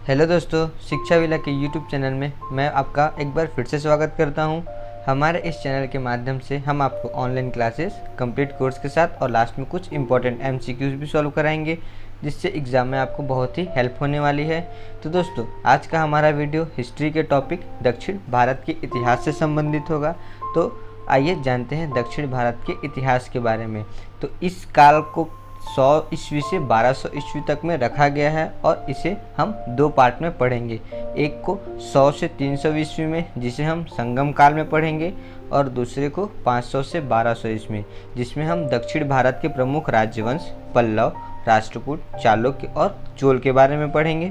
Hello दोस्तों, शिक्षा villa के यूट्यूब चैनल में मैं आपका एक बार फिर से स्वागत करता हूं। हमारे इस चैनल के माध्यम से हम आपको ऑनलाइन क्लासेस, कंप्लीट कोर्स के साथ और लास्ट में कुछ इंपॉर्टेंट एमसीक्यूज भी सॉल्व कराएंगे, जिससे एग्ज़ाम में आपको बहुत ही हेल्प होने वाली है। तो दोस्तों, आज का हमारा वीडियो हिस्ट्री के टॉपिक दक्षिण भारत के इतिहास से संबंधित होगा। तो आइए जानते हैं दक्षिण भारत के इतिहास के बारे में। तो इस काल को 100 ईस्वी से 1200 ईस्वी तक में रखा गया है और इसे हम दो पार्ट में पढ़ेंगे। एक को 100 से 300 ईस्वी में, जिसे हम संगम काल में पढ़ेंगे, और दूसरे को 500 से 1200 ईस्वी में, जिसमें हम दक्षिण भारत के प्रमुख राज्यवंश पल्लव, राष्ट्रकूट, चालुक्य और चोल के बारे में पढ़ेंगे।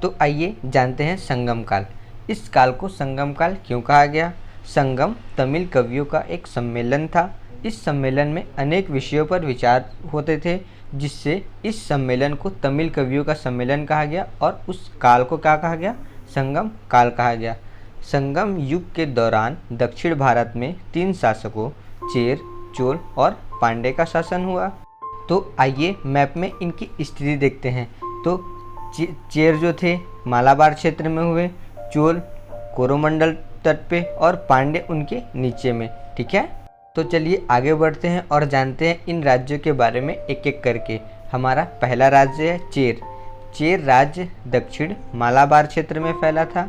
तो आइए जानते हैं संगम काल। इस काल को संगम काल क्यों कहा गया? संगम तमिल कवियों का एक सम्मेलन था। इस सम्मेलन में अनेक विषयों पर विचार होते थे, जिससे इस सम्मेलन को तमिल कवियों का सम्मेलन कहा गया और उस काल को क्या कहा गया? संगम काल कहा गया। संगम युग के दौरान दक्षिण भारत में 3 शासकों चेर, चोल और पांड्य का शासन हुआ। तो आइए मैप में इनकी स्थिति देखते हैं। तो चेर जो थे मालाबार क्षेत्र में हुए, चोल कोरोमंडल तट पे और पांड्य उनके नीचे में। ठीक है, तो चलिए आगे बढ़ते हैं और जानते हैं इन राज्यों के बारे में एक एक करके। हमारा पहला राज्य है चेर। चेर राज्य दक्षिण मालाबार क्षेत्र में फैला था।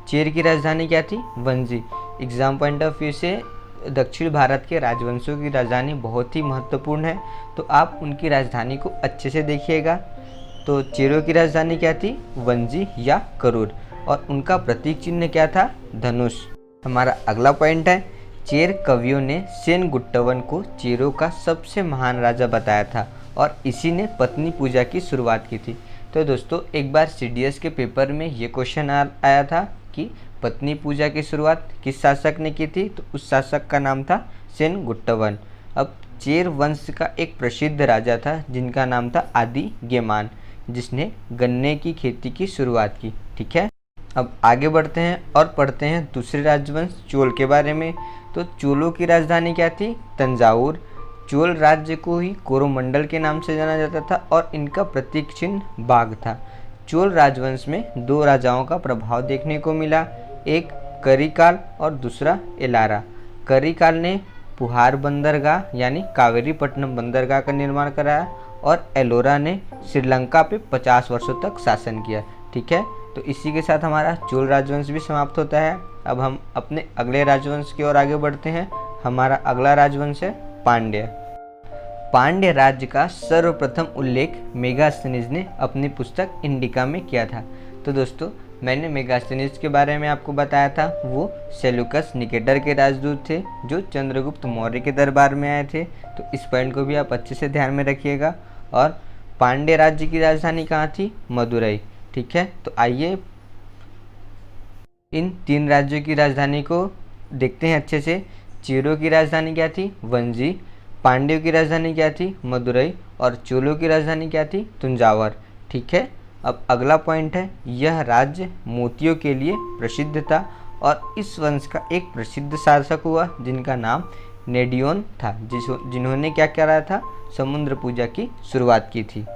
चेर की राजधानी क्या थी? वंजी। एग्जाम पॉइंट ऑफ व्यू से दक्षिण भारत के राजवंशों की राजधानी बहुत ही महत्वपूर्ण है, तो आप उनकी राजधानी को अच्छे से देखिएगा। तो चेरों की राजधानी क्या थी? वंजी या करूर, और उनका प्रतीक चिन्ह क्या था? धनुष। हमारा अगला पॉइंट है चेर कवियों ने सेनगुट्टवन को चेरों का सबसे महान राजा बताया था और इसी ने पत्नी पूजा की शुरुआत की थी। तो दोस्तों, एक बार सीडीएस के पेपर में ये क्वेश्चन आया था कि पत्नी पूजा की शुरुआत किस शासक ने की थी? तो उस शासक का नाम था सेनगुट्टवन। अब चेर वंश का एक प्रसिद्ध राजा था जिनका नाम था आदि गेमान, जिसने गन्ने की खेती की शुरुआत की। ठीक है, अब आगे बढ़ते हैं और पढ़ते हैं दूसरे राजवंश चोल के बारे में। तो चोलों की राजधानी क्या थी? तंजावुर। चोल राज्य को ही कोरोमंडल के नाम से जाना जाता था और इनका प्रतीक चिन्ह बाघ था। चोल राजवंश में 2 राजाओं का प्रभाव देखने को मिला, एक करिकाल और दूसरा एलारा। करिकाल ने पुहार बंदरगाह यानी कावेरीपट्टनम बंदरगाह का निर्माण कराया और एलोरा ने श्रीलंका पे 50 वर्षों तक शासन किया। ठीक है, तो इसी के साथ हमारा चोल राजवंश भी समाप्त होता है। अब हम अपने अगले राजवंश की ओर आगे बढ़ते हैं। हमारा अगला राजवंश है पांड्य। पांड्य राज्य का सर्वप्रथम उल्लेख मेगास्थनीज ने अपनी पुस्तक इंडिका में किया था। तो दोस्तों, मैंने मेगास्थनीज के बारे में आपको बताया था। वो सेल्यूकस निकेटर के राजदूत थे जो चंद्रगुप्त मौर्य के दरबार में आए थे। तो इस पॉइंट को भी आप अच्छे से ध्यान में रखिएगा। और पांड्य राज्य की राजधानी कहाँ थी? मदुरई। ठीक है, तो आइए इन 3 राज्यों की राजधानी को देखते हैं अच्छे से। चेरों की राजधानी क्या थी? वंजी। पांड्यों की राजधानी क्या थी? मदुरई। और चोलों की राजधानी क्या थी? तुंजावर। ठीक है, अब अगला पॉइंट है, यह राज्य मोतियों के लिए प्रसिद्ध था और इस वंश का एक प्रसिद्ध शासक हुआ जिनका नाम नेडियोन था, जिन्होंने क्या करा था? समुद्र पूजा की शुरुआत की थी।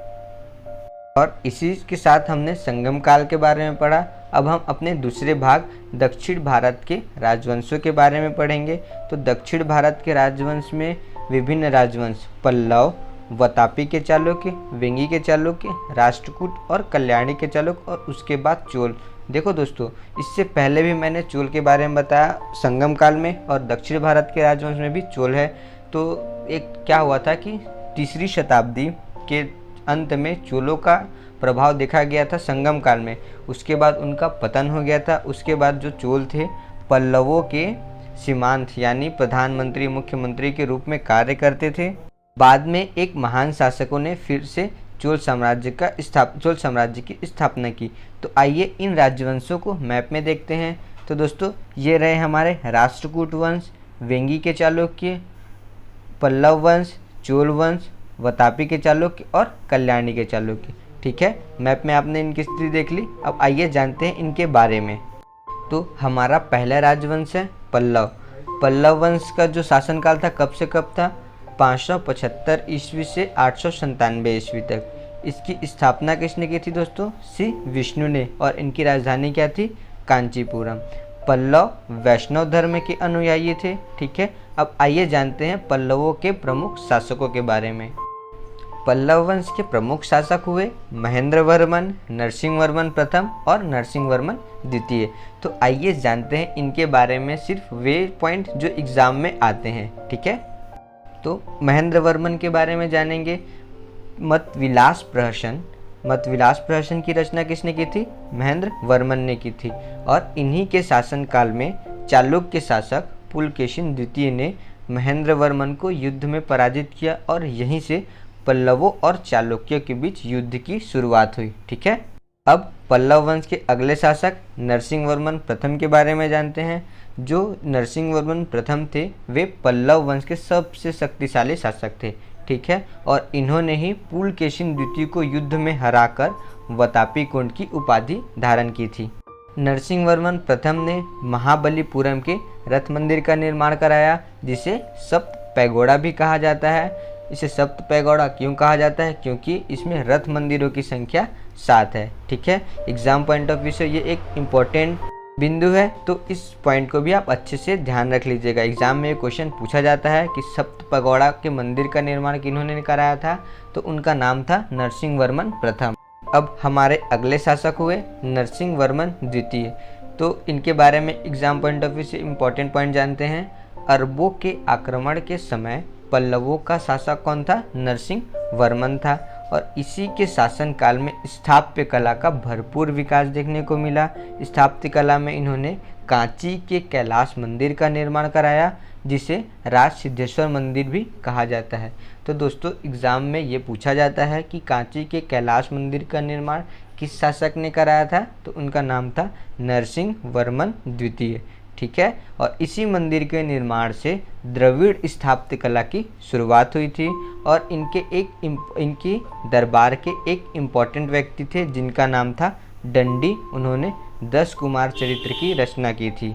और इसी के साथ हमने संगम काल के बारे में पढ़ा। अब हम अपने दूसरे भाग दक्षिण भारत के राजवंशों के बारे में पढ़ेंगे। तो दक्षिण भारत के राजवंश में विभिन्न राजवंश पल्लव, वतापी के चालुक्य, वेंगी के चालुक्य, राष्ट्रकूट और कल्याणी के चालुक्य और उसके बाद चोल। देखो दोस्तों, इससे पहले भी मैंने चोल के बारे में बताया संगम काल में, और दक्षिण भारत के राजवंश में भी चोल है। तो एक क्या हुआ था कि 3री शताब्दी के अंत में चोलों का प्रभाव देखा गया था संगम काल में। उसके बाद उनका पतन हो गया था। उसके बाद जो चोल थे पल्लवों के सीमांत यानी प्रधानमंत्री, मुख्यमंत्री के रूप में कार्य करते थे। बाद में एक महान शासकों ने फिर से चोल साम्राज्य की स्थापना की। तो आइए इन राजवंशों को मैप में देखते हैं। तो दोस्तों, ये रहे हमारे राष्ट्रकूट वंश, वेंगी के चालुक्य, पल्लव वंश, चोल वंश, वतापी के चालुक्य और कल्याणी के चालुक्य। ठीक है, मैप में आपने इनकी स्थिति देख ली। अब आइए जानते हैं इनके बारे में। तो हमारा पहला राजवंश है पल्लव। पल्लव वंश का जो शासनकाल था कब से कब था? 575 ईस्वी से 897 ईस्वी तक। इसकी स्थापना किसने की थी दोस्तों? श्री विष्णु ने। और इनकी राजधानी क्या थी? कांचीपुरम। पल्लव वैष्णव धर्म के अनुयायी थे। ठीक है, अब आइए जानते हैं पल्लवों के प्रमुख शासकों के बारे में। पल्लव वंश के प्रमुख शासक हुए महेंद्र वर्मन, नरसिंह वर्मन प्रथम और नरसिंह वर्मन द्वितीय। तो आइए जानते हैं इनके बारे में सिर्फ वे पॉइंट जो एग्जाम में आते हैं। ठीक है, तो महेंद्र वर्मन के बारे में जानेंगे। मतविलास प्रहसन की रचना किसने की थी? महेंद्र वर्मन ने की थी। और इन्हीं के शासनकाल में चालुक्य शासक पुलकेशिन द्वितीय ने महेंद्र वर्मन को युद्ध में पराजित किया और यहीं से पल्लवों और चालुक्यों के बीच युद्ध की शुरुआत हुई। ठीक है, अब पल्लव वंश के अगले शासक नरसिंह वर्मन प्रथम के बारे में जानते हैं। जो नरसिंह वर्मन प्रथम थे वे पल्लव वंश के सबसे शक्तिशाली शासक थे। ठीक है, और इन्होंने ही पुलकेशिन द्वितीय को युद्ध में हराकर वतापी कुंड की उपाधि धारण की थी। नरसिंह वर्मन प्रथम ने महाबलीपुरम के रथ मंदिर का निर्माण कराया, जिसे सप्त पैगोड़ा भी कहा जाता है। इसे सप्त पैगोड़ा क्यों कहा जाता है? क्योंकि इसमें रथ मंदिरों की संख्या 7 है। ठीक है, एग्जाम पॉइंट ऑफ व्यू से ये एक इम्पोर्टेंट बिंदु है, तो इस पॉइंट को भी आप अच्छे से ध्यान रख लीजिएगा। एग्जाम में ये क्वेश्चन पूछा जाता है कि सप्त पैगोड़ा के मंदिर का निर्माण किन्होंने कराया था? तो उनका नाम था नरसिंह वर्मन प्रथम। अब हमारे अगले शासक हुए नरसिंह वर्मन द्वितीय। तो इनके बारे में एग्जाम पॉइंट ऑफ व्यू से इम्पोर्टेंट पॉइंट जानते हैं। अरबों के आक्रमण के समय पल्लवों का शासक कौन था? नरसिंह वर्मन था। और इसी के शासनकाल में स्थापत्य कला का भरपूर विकास देखने को मिला। स्थापत्य कला में इन्होंने कांची के कैलाश मंदिर का निर्माण कराया, जिसे राज सिद्धेश्वर मंदिर भी कहा जाता है। तो दोस्तों एग्ज़ाम में ये पूछा जाता है कि कांची के कैलाश मंदिर का निर्माण किस शासक ने कराया था? तो उनका नाम था नरसिंह वर्मन द्वितीय। ठीक है, और इसी मंदिर के निर्माण से द्रविड़ स्थापत्य कला की शुरुआत हुई थी। और इनकी दरबार के एक इम्पॉर्टेंट व्यक्ति थे जिनका नाम था डंडी। उन्होंने 10 कुमार चरित्र की रचना की थी।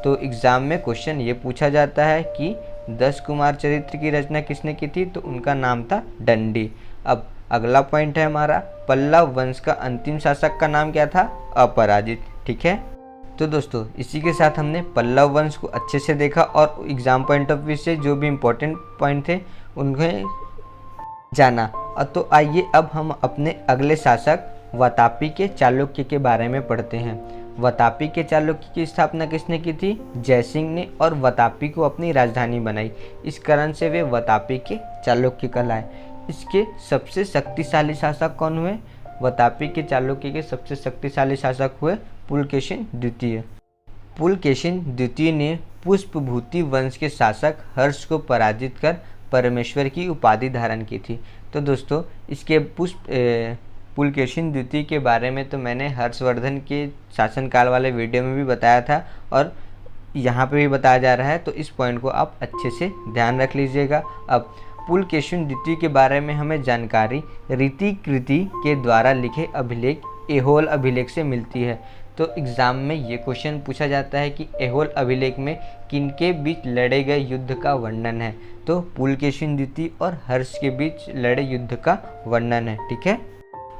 तो एग्ज़ाम में क्वेश्चन ये पूछा जाता है कि 10 कुमार चरित्र की रचना किसने की थी? तो उनका नाम था डंडी। अब अगला पॉइंट है हमारा, पल्लव वंश का अंतिम शासक का नाम क्या था? अपराजित। ठीक है, तो दोस्तों इसी के साथ हमने पल्लव वंश को अच्छे से देखा और एग्जाम पॉइंट ऑफ व्यू से जो भी इम्पोर्टेंट पॉइंट थे उन्हें जाना। तो आइए अब हम अपने अगले शासक वतापी के चालुक्य के बारे में पढ़ते हैं। वतापी के चालुक्य की स्थापना किसने की थी? जयसिंह ने। और वतापी को अपनी राजधानी बनाई। इस कारण से वे वतापी के चालुक्य कहलाए। इसके सबसे शक्तिशाली शासक कौन हुए? वतापी के चालुक्य के सबसे शक्तिशाली शासक हुए पुलकेशिन द्वितीय। पुलकेशिन द्वितीय ने पुष्पभूति वंश के शासक हर्ष को पराजित कर परमेश्वर की उपाधि धारण की थी। तो दोस्तों इसके पुलकेशिन द्वितीय के बारे में तो मैंने हर्षवर्धन के शासनकाल वाले वीडियो में भी बताया था और यहाँ पे भी बताया जा रहा है, तो इस पॉइंट को आप अच्छे से ध्यान रख लीजिएगा। अब पुलकेशिन द्वितीय के बारे में हमें जानकारी रीतिकृति के द्वारा लिखे अभिलेख ऐहोल अभिलेख से मिलती है। तो एग्ज़ाम में ये क्वेश्चन पूछा जाता है कि ऐहोल अभिलेख में किनके बीच लड़े गए युद्ध का वर्णन है? तो पुलकेशिन द्वितीय और हर्ष के बीच लड़े युद्ध का वर्णन है। ठीक है,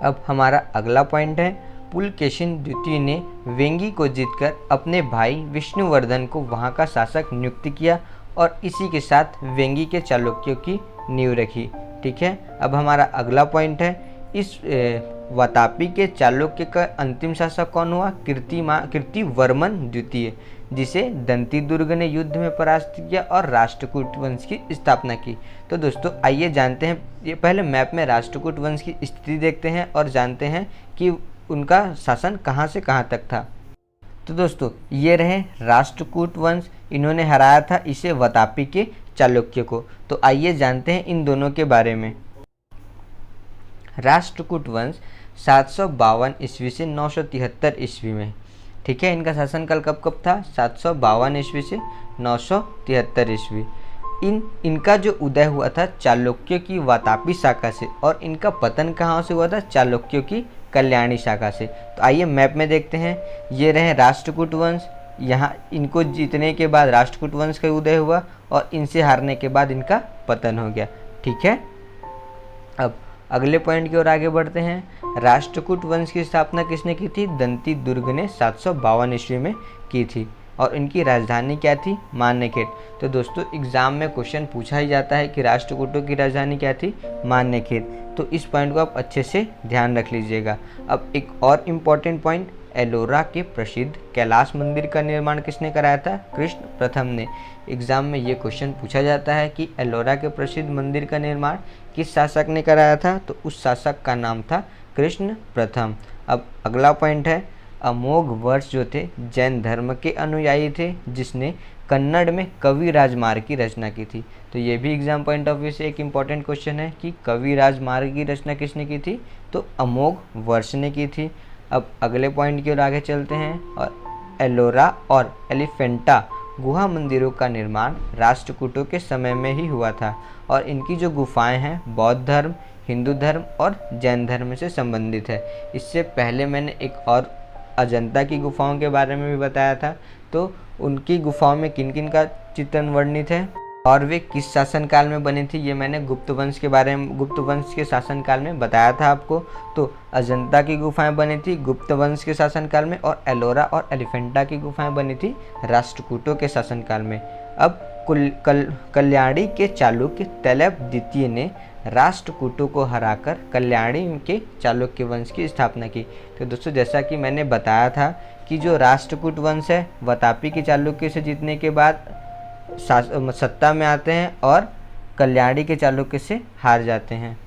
अब हमारा अगला पॉइंट है, पुलकेशिन द्वितीय ने वेंगी को जीतकर अपने भाई विष्णुवर्धन को वहाँ का शासक नियुक्त किया और इसी के साथ वेंगी के चालुक्यों की नींव रखी। ठीक है, अब हमारा अगला पॉइंट है, इस वतापी के चालुक्य का अंतिम शासक कौन हुआ? कीर्तिवर्मन द्वितीय, जिसे दंती दुर्ग ने युद्ध में परास्त किया और राष्ट्रकूट वंश की स्थापना की। तो दोस्तों आइए जानते हैं, ये पहले मैप में राष्ट्रकूट वंश की स्थिति देखते हैं और जानते हैं कि उनका शासन कहाँ से कहाँ तक था। तो दोस्तों ये रहे राष्ट्रकूट वंश, इन्होंने हराया था इसे वतापी के चालुक्य को। तो आइए जानते हैं इन दोनों के बारे में। राष्ट्रकूट वंश 752 ईस्वी से 973 ईस्वी में। ठीक है, इनका शासनकाल कब कब था? 752 ईस्वी से 973 ईस्वी। इनका जो उदय हुआ था चालुक्यों की वातापी शाखा से और इनका पतन कहाँ से हुआ था? चालुक्यों की कल्याणी शाखा से। तो आइए मैप में देखते हैं, ये रहे राष्ट्रकूट वंश। यहाँ इनको जीतने के बाद राष्ट्रकूट वंश का उदय हुआ और इनसे हारने के बाद इनका पतन हो गया। ठीक है, अब अगले पॉइंट की ओर आगे बढ़ते हैं। राष्ट्रकूट वंश की स्थापना किसने की थी? दंती दुर्ग ने 752 ईस्वी में की थी और इनकी राजधानी क्या थी? मान्यखेड़। तो दोस्तों एग्जाम में क्वेश्चन पूछा ही जाता है कि राष्ट्रकूटों की राजधानी क्या थी? मान्यखेड़। तो इस पॉइंट को आप अच्छे से ध्यान रख लीजिएगा। अब एक और इम्पॉर्टेंट पॉइंट, एलोरा के प्रसिद्ध कैलाश मंदिर का निर्माण किसने कराया था? कृष्ण प्रथम ने। एग्जाम में ये क्वेश्चन पूछा जाता है कि एलोरा के प्रसिद्ध मंदिर का निर्माण किस शासक ने कराया था? तो उस शासक का नाम था कृष्ण प्रथम। अब अगला पॉइंट है, अमोघ वर्ष जो थे जैन धर्म के अनुयायी थे जिसने कन्नड़ में कवि राजमार्ग की रचना की थी। तो ये भी एग्जाम पॉइंट ऑफ व्यू से एक इम्पॉर्टेंट क्वेश्चन है कि कवि राजमार्ग की रचना किसने की थी? तो अमोघ वर्ष ने की थी। अब अगले पॉइंट की ओर आगे चलते हैं। और एलोरा और एलिफेंटा गुहा मंदिरों का निर्माण राष्ट्रकूटों के समय में ही हुआ था और इनकी जो गुफाएं हैं बौद्ध धर्म, हिंदू धर्म और जैन धर्म से संबंधित है। इससे पहले मैंने एक और अजंता की गुफाओं के बारे में भी बताया था। तो उनकी गुफाओं में किन किन का चित्रण वर्णित है और वे किस शासनकाल में बनी थी, ये मैंने गुप्त वंश के बारे में, गुप्त वंश के शासनकाल में बताया था आपको। तो अजंता की गुफाएं बनी थी गुप्त वंश के शासनकाल में और एलोरा और एलिफेंटा की गुफाएं बनी थी राष्ट्रकूटों के शासनकाल में। अब कल्याणी के चालुक्य तैलप द्वितीय ने राष्ट्रकूटों को हराकर कल्याणी के चालुक्य वंश की स्थापना की। तो दोस्तों जैसा कि मैंने बताया था कि जो राष्ट्रकूट वंश है वातापी के चालुक्य से जीतने के बाद सत्ता में आते हैं और कल्याणी के चालुक्य से हार जाते हैं।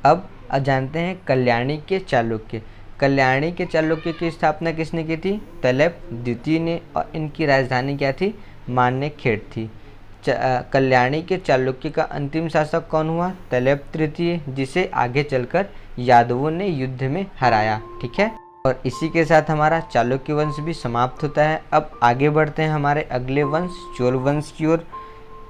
अब जानते हैं कल्याणी के चालुक्य। कल्याणी के चालुक्य की स्थापना किसने की थी? तैलप द्वितीय ने और इनकी राजधानी क्या थी? मान्यखेड़ थी। कल्याणी के चालुक्य का अंतिम शासक कौन हुआ? तैलप तृतीय, जिसे आगे चलकर यादवों ने युद्ध में हराया। ठीक है, और इसी के साथ हमारा चालुक्य वंश भी समाप्त होता है। अब आगे बढ़ते हैं हमारे अगले वंश चोल वंश की ओर।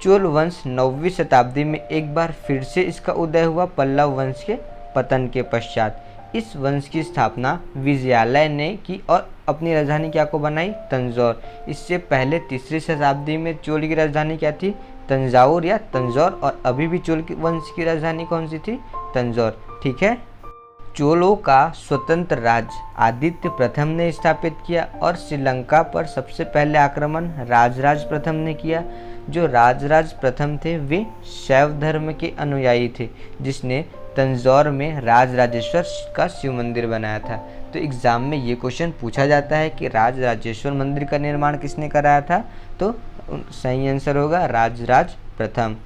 चोल वंश 9वीं शताब्दी में एक बार फिर से इसका उदय हुआ पल्लव वंश के पतन के पश्चात। इस वंश की स्थापना विजयालय ने की और अपनी राजधानी क्या को बनाई? तंजौर। इससे पहले 3री शताब्दी में चोल की राजधानी क्या थी? तंजावुर या तंजौर, और अभी भी चोल वंश की राजधानी कौन सी थी? तंजौर। ठीक है, चोलों का स्वतंत्र राज्य आदित्य प्रथम ने स्थापित किया और श्रीलंका पर सबसे पहले आक्रमण राजराज प्रथम ने किया। जो राजराज प्रथम थे वे शैव धर्म के अनुयायी थे जिसने तंजौर में राजराजेश्वर का शिव मंदिर बनाया था। तो एग्जाम में ये क्वेश्चन पूछा जाता है कि राजराजेश्वर मंदिर का निर्माण किसने कराया था? तो सही आंसर होगा राजराज प्रथम।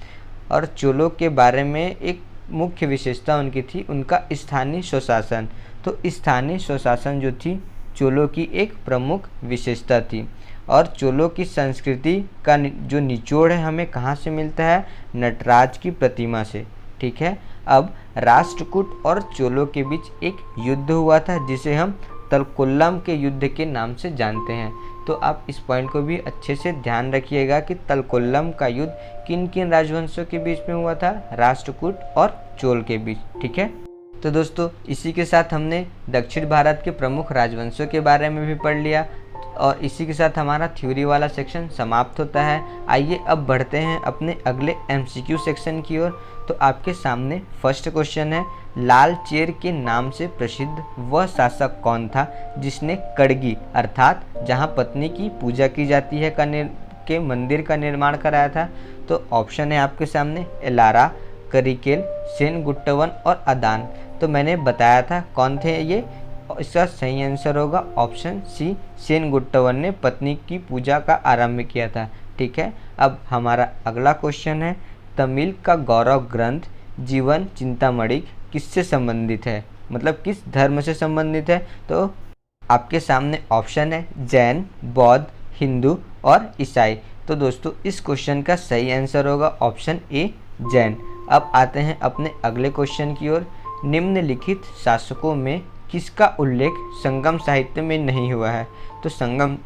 और चोलों के बारे में एक मुख्य विशेषता उनकी थी उनका स्थानीय स्वशासन। तो स्थानीय स्वशासन जो थी चोलों की एक प्रमुख विशेषता थी। और चोलों की संस्कृति का जो निचोड़ है हमें कहाँ से मिलता है? नटराज की प्रतिमा से। ठीक है, अब राष्ट्रकूट और चोलों के बीच एक युद्ध हुआ था जिसे हम तलकोल्लम के युद्ध के नाम से जानते हैं। तो आप इस पॉइंट को भी अच्छे से ध्यान रखिएगा कि तलकोल्लम का युद्ध किन किन राजवंशों के बीच में हुआ था? राष्ट्रकूट और चोल के बीच। ठीक है, तो दोस्तों इसी के साथ हमने दक्षिण भारत के प्रमुख राजवंशों के बारे में भी पढ़ लिया और इसी के साथ हमारा थ्योरी वाला सेक्शन समाप्त होता है। आइए अब बढ़ते हैं अपने अगले MCQ सेक्शन की ओर। तो आपके सामने फर्स्ट क्वेश्चन है, लाल चेर के नाम से प्रसिद्ध वह शासक कौन था जिसने कड़गी अर्थात जहां पत्नी की पूजा की जाती है के मंदिर का निर्माण कराया था? तो ऑप्शन है आपके सामने एलारा, करिकेल, सेनगुट्टवन और अदान। तो मैंने बताया था कौन थे ये, इसका सही आंसर होगा ऑप्शन सी, सेनगुट्टवन ने पत्नी की पूजा का आरंभ किया था। ठीक है, अब हमारा अगला क्वेश्चन है, तमिल का गौरव ग्रंथ जीवन चिंतामणि किससे संबंधित है? मतलब किस धर्म से संबंधित है? तो आपके सामने ऑप्शन है जैन, बौद्ध, हिंदू और ईसाई। तो दोस्तों इस क्वेश्चन का सही आंसर होगा ऑप्शन ए, जैन। अब आते हैं अपने अगले क्वेश्चन की ओर, निम्नलिखित शासकों में किसका उल्लेख संगम साहित्य में नहीं हुआ है? तो संगम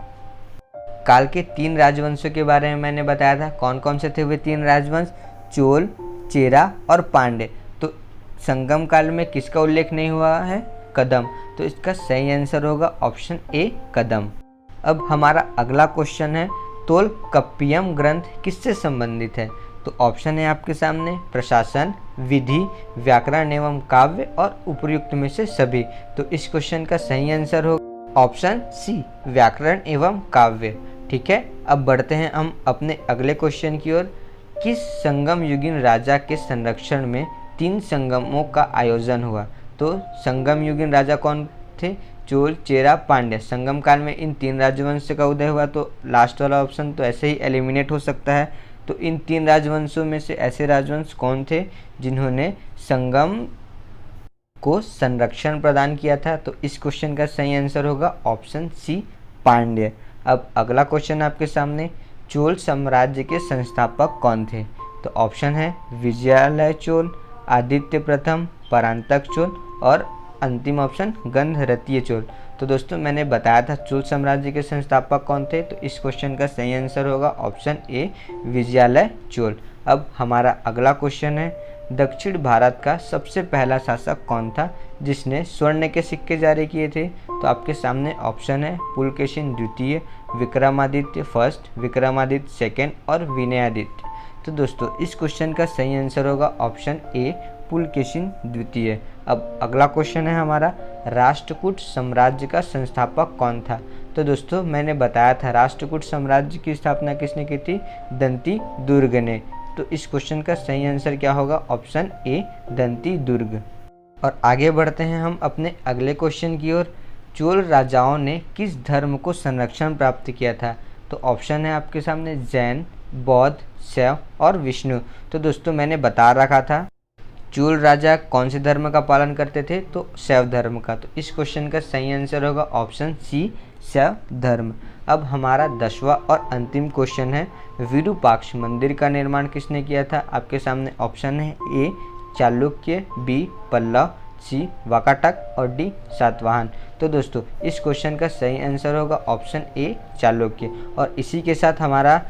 काल के 3 राजवंशों के बारे में मैंने बताया था। कौन कौन से थे वे 3 राजवंश? चोल, चेरा और पांड्य। तो संगम काल में किसका उल्लेख नहीं हुआ है? कदम। तो इसका सही आंसर होगा ऑप्शन ए, कदम। अब हमारा अगला क्वेश्चन है, तोलकप्पियम ग्रंथ किससे संबंधित है? तो ऑप्शन है आपके सामने प्रशासन, विधि, व्याकरण एवं काव्य और उपर्युक्त में से सभी। तो इस क्वेश्चन का सही आंसर होगा ऑप्शन सी, व्याकरण एवं काव्य। ठीक है, अब बढ़ते हैं हम अपने अगले क्वेश्चन की ओर। किस संगम युगीन राजा के संरक्षण में 3 संगमों का आयोजन हुआ? तो संगम युगीन राजा कौन थे? चोल, चेरा, पांड्य। संगम काल में इन 3 राजवंश का उदय हुआ। तो लास्ट वाला ऑप्शन तो ऐसे ही एलिमिनेट हो सकता है। तो इन 3 राजवंशों में से ऐसे राजवंश कौन थे जिन्होंने संगम को संरक्षण प्रदान किया था? तो इस क्वेश्चन का सही आंसर होगा ऑप्शन सी, पांड्य। अब अगला क्वेश्चन आपके सामने, चोल साम्राज्य के संस्थापक कौन थे? तो ऑप्शन है विजयालय चोल, आदित्य प्रथम, परांतक चोल और अंतिम ऑप्शन गंधरतीय चोल। तो दोस्तों मैंने बताया था चोल साम्राज्य के संस्थापक कौन थे, तो इस क्वेश्चन का सही आंसर होगा ऑप्शन ए, विजयालय चोल। अब हमारा अगला क्वेश्चन है, दक्षिण भारत का सबसे पहला शासक कौन था जिसने स्वर्ण के सिक्के जारी किए थे? तो आपके सामने ऑप्शन है पुलकेशिन द्वितीय, विक्रमादित्य फर्स्ट, विक्रमादित्य सेकेंड और विनयादित्य। तो दोस्तों इस क्वेश्चन का सही आंसर होगा ऑप्शन ए, पुलकेशिन द्वितीय। अब अगला क्वेश्चन है हमारा, राष्ट्रकूट साम्राज्य का संस्थापक कौन था? तो दोस्तों मैंने बताया था राष्ट्रकूट साम्राज्य की स्थापना किसने की थी? दंती दुर्ग ने। तो इस क्वेश्चन का सही आंसर क्या होगा? ऑप्शन ए, दंती दुर्ग। और आगे बढ़ते हैं हम अपने अगले क्वेश्चन की ओर। चोल राजाओं ने किस धर्म को संरक्षण प्राप्त किया था? तो ऑप्शन है आपके सामने जैन, बौद्ध, शैव और विष्णु। तो दोस्तों मैंने बता रखा था चोल राजा कौन से धर्म का पालन करते थे? तो शैव धर्म का। तो इस क्वेश्चन का सही आंसर होगा ऑप्शन सी, शैव धर्म। अब हमारा 10वां और अंतिम क्वेश्चन है, विरूपाक्ष मंदिर का निर्माण किसने किया था? आपके सामने ऑप्शन है ए, चालुक्य, बी, पल्लव, सी, वाकाटक और डी, सातवाहन। तो दोस्तों इस क्वेश्चन का सही आंसर होगा ऑप्शन ए, चालुक्य। और इसी के साथ हमारा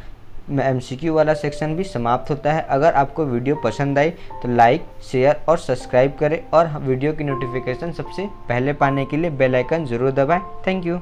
MCQ वाला सेक्शन भी समाप्त होता है। अगर आपको वीडियो पसंद आई तो लाइक, शेयर और सब्सक्राइब करें और वीडियो की नोटिफिकेशन सबसे पहले पाने के लिए बेल आइकन ज़रूर दबाएं। Thank you.